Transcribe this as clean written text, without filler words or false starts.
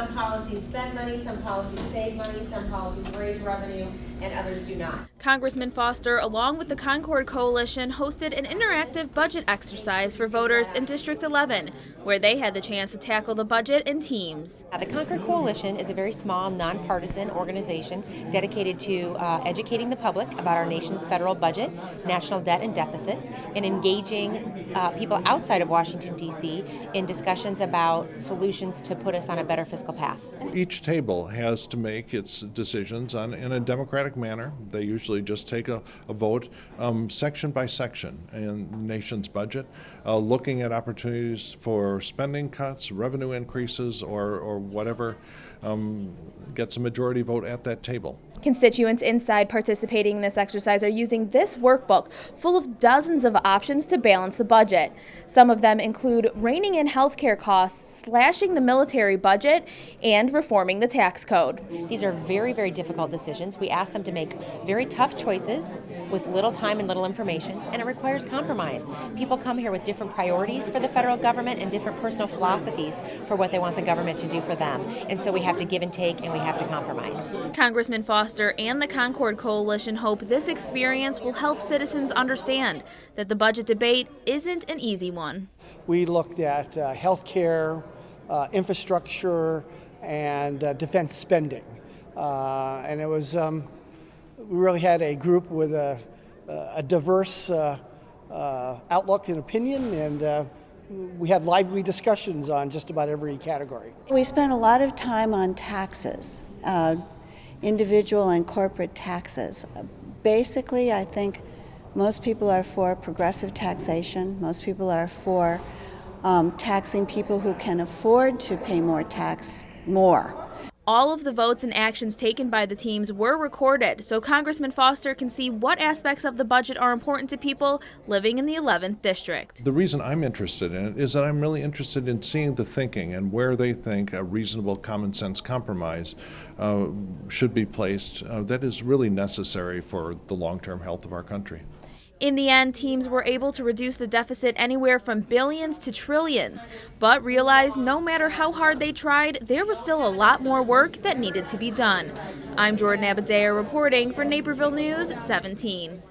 Some policies spend money, some policies save money, some policies raise revenue, and others do not. Congressman Foster, along with the Concord Coalition, hosted an interactive budget exercise for voters in District 11, where they had the chance to tackle the budget in teams. The Concord Coalition is a very small, nonpartisan organization dedicated to educating the public about our nation's federal budget, national debt and deficits, and engaging people outside of Washington, D.C. in discussions about solutions to put us on a better fiscal path. Each table has to make its decisions in a democratic manner. They usually just take a vote section by section in the nation's budget, looking at opportunities for spending cuts, revenue increases, or whatever gets a majority vote at that table. Constituents inside participating in this exercise are using this workbook full of dozens of options to balance the budget. Some of them include reining in healthcare costs, slashing the military budget, and reforming the tax code. These are very, very difficult decisions. We ask them to make very tough choices with little time and little information, and it requires compromise. People come here with different priorities for the federal government and different personal philosophies for what they want the government to do for them. And so we have to give and take, and we have to compromise. Congressman Foster and the Concord Coalition hope this experience will help citizens understand that the budget debate isn't an easy one. We looked at health care, infrastructure, and defense spending. And it was, we really had a group with a diverse outlook and opinion, and we had lively discussions on just about every category. We spent a lot of time on taxes, individual and corporate taxes. Basically, I think most people are for progressive taxation. Most people are for taxing people who can afford to pay more tax more. All of the votes and actions taken by the teams were recorded, so Congressman Foster can see what aspects of the budget are important to people living in the 11th District. The reason I'm interested in it is that I'm really interested in seeing the thinking and where they think a reasonable common sense compromise should be placed that is really necessary for the long-term health of our country. In the end, teams were able to reduce the deficit anywhere from billions to trillions, but realized no matter how hard they tried, there was still a lot more work that needed to be done. I'm Abudayyeh reporting for Naperville News 17.